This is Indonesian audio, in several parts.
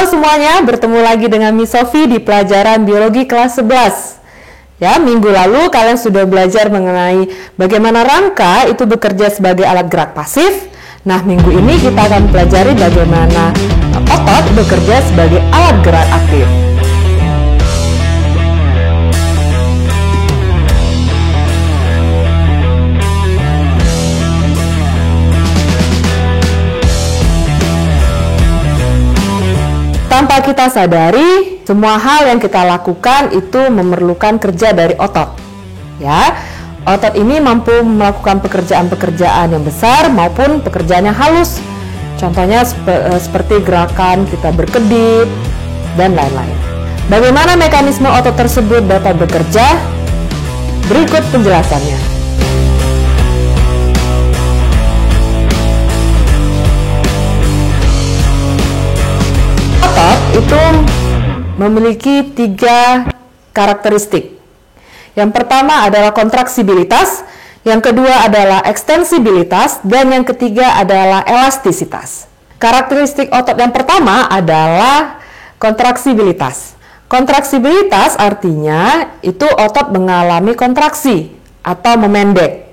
Halo semuanya, bertemu lagi dengan Miss Sofi di pelajaran biologi kelas 11. Ya, minggu lalu kalian sudah belajar mengenai bagaimana rangka itu bekerja sebagai alat gerak pasif. Nah, minggu ini kita akan pelajari bagaimana otot bekerja sebagai alat gerak aktif. Tanpa kita sadari, semua hal yang kita lakukan itu memerlukan kerja dari otot. Ya, otot ini mampu melakukan pekerjaan-pekerjaan yang besar maupun pekerjaan yang halus. Contohnya seperti gerakan kita berkedip dan lain-lain. Bagaimana mekanisme otot tersebut dapat bekerja? Berikut penjelasannya. Otot itu memiliki 3 karakteristik. Yang pertama adalah kontraksibilitas, yang kedua adalah ekstensibilitas, dan yang ketiga adalah elastisitas. Karakteristik otot yang pertama adalah kontraksibilitas. Kontraksibilitas artinya itu otot mengalami kontraksi atau memendek.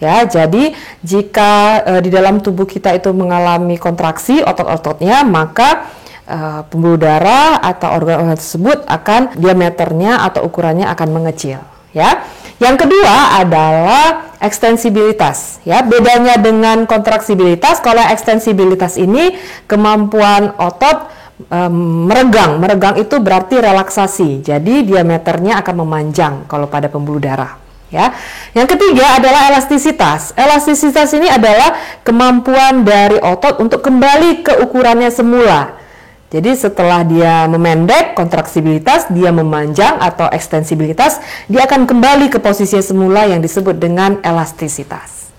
Ya, jadi jika di dalam tubuh kita itu mengalami kontraksi otot-ototnya, maka pembuluh darah atau organ-organ tersebut akan diameternya atau ukurannya akan mengecil. Ya, yang kedua adalah ekstensibilitas. Ya, bedanya dengan kontraksibilitas, kalau ekstensibilitas ini kemampuan otot meregang. Meregang itu berarti relaksasi. Jadi diameternya akan memanjang kalau pada pembuluh darah. Ya, yang ketiga adalah elastisitas. Elastisitas ini adalah kemampuan dari otot untuk kembali ke ukurannya semula. Jadi setelah dia memendek, kontraksibilitas, dia memanjang atau ekstensibilitas, dia akan kembali ke posisi semula yang disebut dengan elastisitas.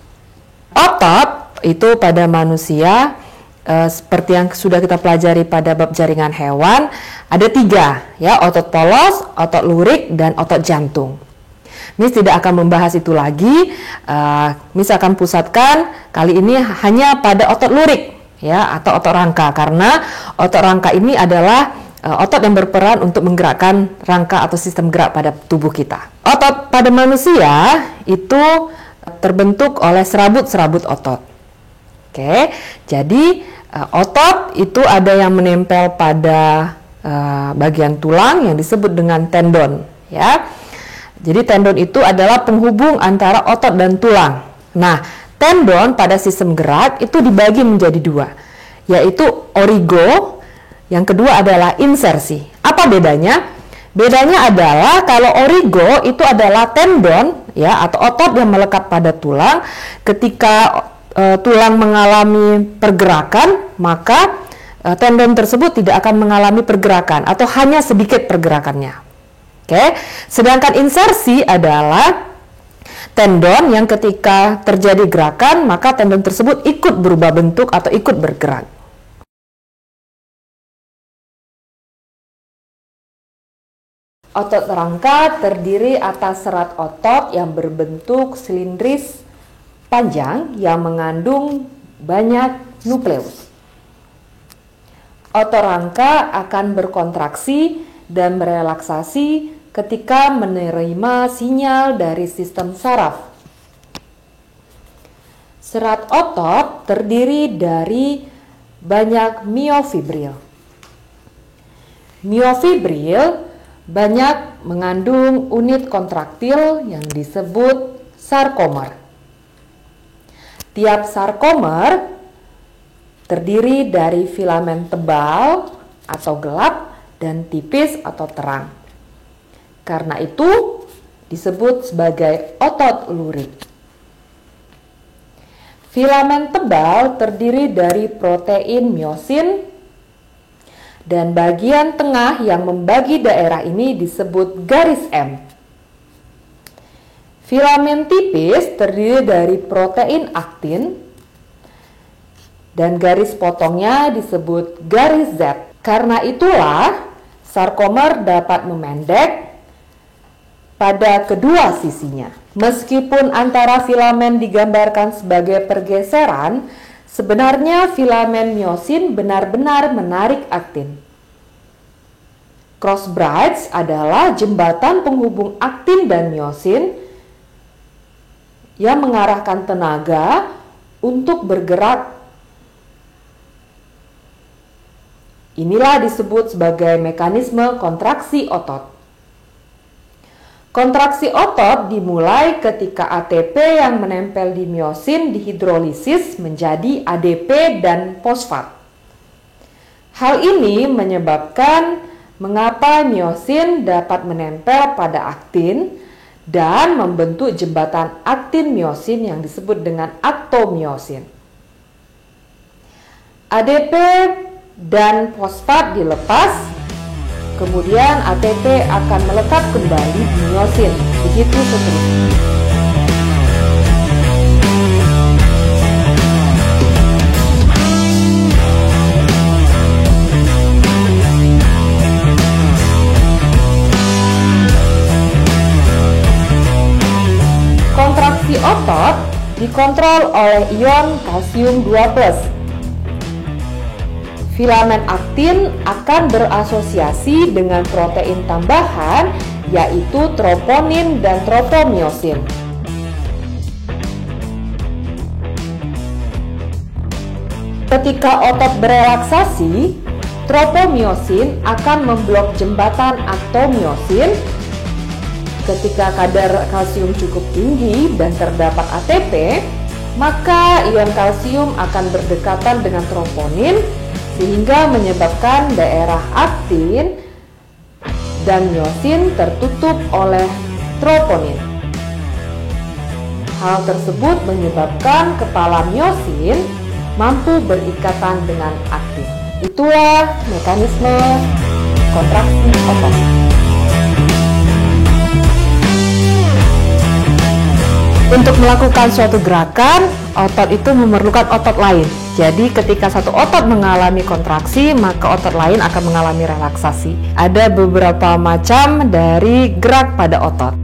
Otot itu pada manusia seperti yang sudah kita pelajari pada bab jaringan hewan, ada 3, ya, otot polos, otot lurik, dan otot jantung. Miss tidak akan membahas itu lagi. Miss akan pusatkan kali ini hanya pada otot lurik, ya, atau otot rangka, karena otot rangka ini adalah otot yang berperan untuk menggerakkan rangka atau sistem gerak pada tubuh kita. Otot pada manusia itu terbentuk oleh serabut-serabut otot. Oke, jadi otot itu ada yang menempel pada bagian tulang yang disebut dengan tendon, ya. Jadi tendon itu adalah penghubung antara otot dan tulang. Nah, tendon pada sistem gerak itu dibagi menjadi 2, yaitu origo, yang kedua adalah insersi. Apa bedanya? Bedanya adalah kalau origo itu adalah tendon, ya, atau otot yang melekat pada tulang. Ketika tulang mengalami pergerakan, maka tendon tersebut tidak akan mengalami pergerakan atau hanya sedikit pergerakannya. Oke, sedangkan insersi adalah tendon yang ketika terjadi gerakan, maka tendon tersebut ikut berubah bentuk atau ikut bergerak. Otot rangka terdiri atas serat otot yang berbentuk silindris panjang yang mengandung banyak nukleus. Otot rangka akan berkontraksi dan merelaksasi ketika menerima sinyal dari sistem saraf. Serat otot terdiri dari banyak miofibril. Miofibril banyak mengandung unit kontraktil yang disebut sarkomer. Tiap sarkomer terdiri dari filamen tebal atau gelap dan tipis atau terang. Karena itu disebut sebagai otot lurik. Filamen tebal terdiri dari protein miosin dan bagian tengah yang membagi daerah ini disebut garis M. Filamen tipis terdiri dari protein aktin dan garis potongnya disebut garis Z. Karena itulah sarkomer dapat memendek pada kedua sisinya. Meskipun antara filamen digambarkan sebagai pergeseran, sebenarnya filamen miosin benar-benar menarik aktin. Cross bridge adalah jembatan penghubung aktin dan miosin yang mengarahkan tenaga untuk bergerak. Inilah disebut sebagai mekanisme kontraksi otot. Kontraksi otot dimulai ketika ATP yang menempel di miosin dihidrolisis menjadi ADP dan fosfat. Hal ini menyebabkan mengapa miosin dapat menempel pada aktin dan membentuk jembatan aktin miosin yang disebut dengan aktomiosin. ADP dan fosfat dilepas, kemudian ATP akan melekat kembali di miosin. Begitu seterusnya. Kontraksi otot dikontrol oleh ion kalsium 2+. Filamen aktin akan berasosiasi dengan protein tambahan yaitu troponin dan tropomiosin. Ketika otot berelaksasi, tropomiosin akan memblok jembatan aktomiosin. Ketika kadar kalsium cukup tinggi dan terdapat ATP, maka ion kalsium akan berdekatan dengan troponin sehingga menyebabkan daerah aktin dan miosin tertutup oleh troponin. Hal tersebut menyebabkan kepala miosin mampu berikatan dengan aktin. Itulah mekanisme kontraksi otot. Untuk melakukan suatu gerakan, otot itu memerlukan otot lain. Jadi ketika satu otot mengalami kontraksi, maka otot lain akan mengalami relaksasi. Ada beberapa macam dari gerak pada otot.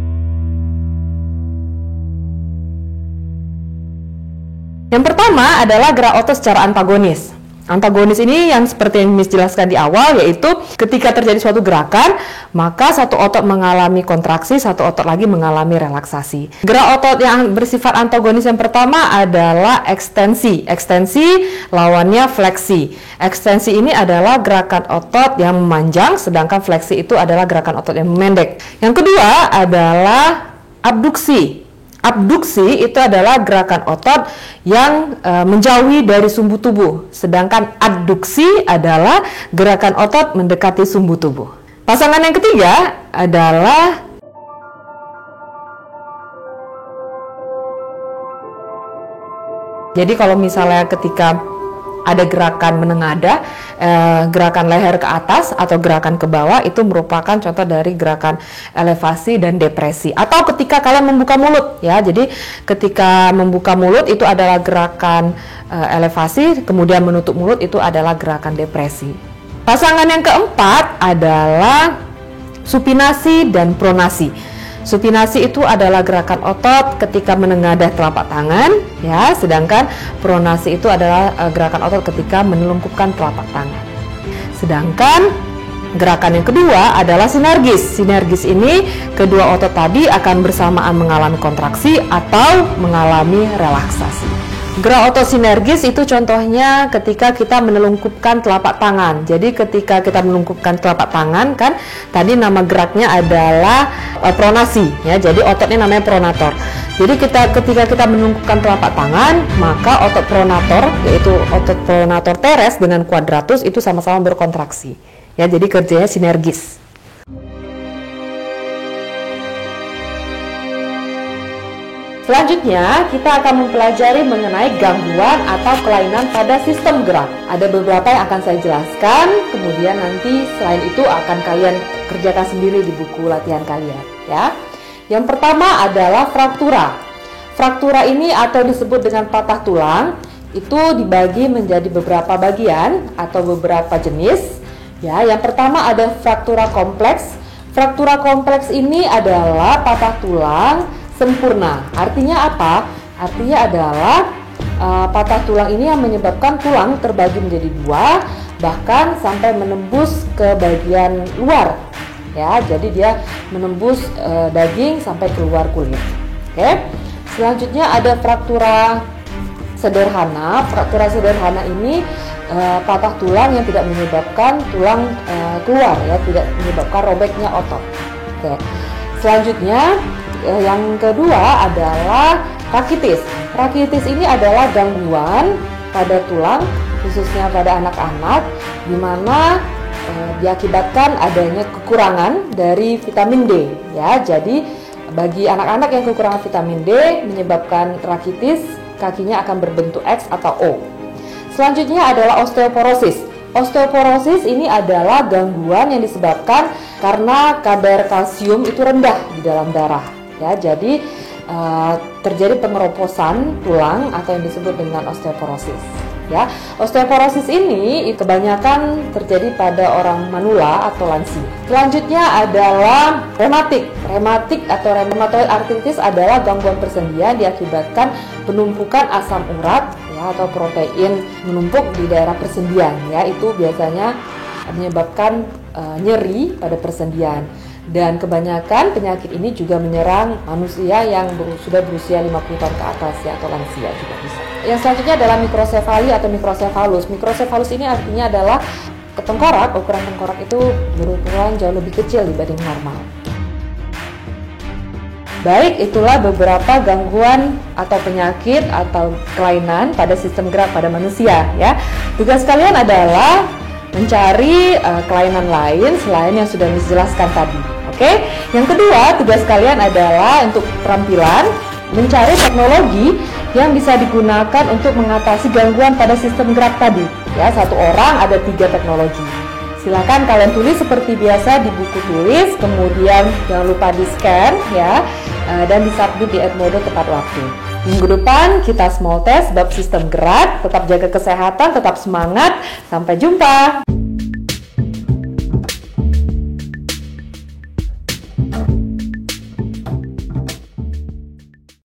Yang pertama adalah gerak otot secara antagonis. Antagonis ini yang seperti yang Miss jelaskan di awal, yaitu ketika terjadi suatu gerakan, maka satu otot mengalami kontraksi, satu otot lagi mengalami relaksasi. Gerak otot yang bersifat antagonis yang pertama adalah ekstensi. Ekstensi lawannya fleksi. Ekstensi ini adalah gerakan otot yang memanjang, sedangkan fleksi itu adalah gerakan otot yang memendek. Yang kedua adalah abduksi. Abduksi itu adalah gerakan otot yang menjauhi dari sumbu tubuh, sedangkan adduksi adalah gerakan otot mendekati sumbu tubuh. Pasangan yang ketiga adalah jadi kalau misalnya ketika ada gerakan menengadah, gerakan leher ke atas atau gerakan ke bawah, itu merupakan contoh dari gerakan elevasi dan depresi. Atau ketika kalian membuka mulut, ya, jadi ketika membuka mulut itu adalah gerakan elevasi, kemudian menutup mulut itu adalah gerakan depresi. Pasangan yang keempat adalah supinasi dan pronasi. Supinasi itu adalah gerakan otot ketika menengadah telapak tangan, ya, sedangkan pronasi itu adalah gerakan otot ketika menelungkupkan telapak tangan. Sedangkan gerakan yang kedua adalah sinergis. Sinergis ini kedua otot tadi akan bersamaan mengalami kontraksi atau mengalami relaksasi. Gerak otot sinergis itu contohnya ketika kita menelungkupkan telapak tangan. Jadi ketika kita menelungkupkan telapak tangan, kan tadi nama geraknya adalah pronasi, ya. Jadi ototnya namanya pronator. Jadi ketika kita menelungkupkan telapak tangan, maka otot pronator, yaitu otot pronator teres dengan quadratus itu sama-sama berkontraksi. Ya, jadi kerjanya sinergis. Selanjutnya, kita akan mempelajari mengenai gangguan atau kelainan pada sistem gerak. Ada beberapa yang akan saya jelaskan, kemudian nanti selain itu akan kalian kerjakan sendiri di buku latihan kalian, ya. Yang pertama adalah fraktura. Fraktura ini atau disebut dengan patah tulang, itu dibagi menjadi beberapa bagian atau beberapa jenis. Ya, yang pertama ada fraktura kompleks. Fraktura kompleks ini adalah patah tulang sempurna. Artinya apa? Artinya adalah patah tulang ini yang menyebabkan tulang terbagi menjadi dua, bahkan sampai menembus ke bagian luar. Ya, jadi dia menembus daging sampai keluar kulit. Oke. Selanjutnya ada fraktura sederhana. Fraktura sederhana ini patah tulang yang tidak menyebabkan tulang keluar, ya, tidak menyebabkan robeknya otot. Oke. Selanjutnya yang kedua adalah rakitis. Rakitis ini adalah gangguan pada tulang, khususnya pada anak-anak, di mana diakibatkan adanya kekurangan dari vitamin D. Ya, jadi bagi anak-anak yang kekurangan vitamin D menyebabkan rakitis, kakinya akan berbentuk X atau O. Selanjutnya adalah osteoporosis. Osteoporosis ini adalah gangguan yang disebabkan karena kadar kalsium itu rendah di dalam darah. Ya, jadi terjadi pengeroposan tulang atau yang disebut dengan osteoporosis. Ya, osteoporosis ini kebanyakan terjadi pada orang manula atau lansia. Selanjutnya adalah rematik. Rematik atau rheumatoid arthritis adalah gangguan persendian diakibatkan penumpukan asam urat, ya, atau protein menumpuk di daerah persendian. Ya, itu biasanya menyebabkan nyeri pada persendian. Dan kebanyakan penyakit ini juga menyerang manusia yang sudah berusia 50 tahun ke atas, ya, atau lansia juga bisa. Yang selanjutnya adalah mikrosefali atau mikrosefalus. Mikrosefalus ini artinya adalah tengkorak, ukuran tengkorak itu berukuran jauh lebih kecil dibanding normal. Baik, itulah beberapa gangguan atau penyakit atau kelainan pada sistem gerak pada manusia, ya. Tugas kalian adalah mencari kelainan lain selain yang sudah dijelaskan tadi. Oke. Yang kedua, tugas kalian adalah untuk keterampilan mencari teknologi yang bisa digunakan untuk mengatasi gangguan pada sistem gerak tadi. Ya, satu orang ada 3 teknologi. Silakan kalian tulis seperti biasa di buku tulis, kemudian jangan lupa di-scan, ya, dan disubmit di Edmodo tepat waktu. Minggu depan kita small test bab sistem gerak. Tetap jaga kesehatan, tetap semangat. Sampai jumpa.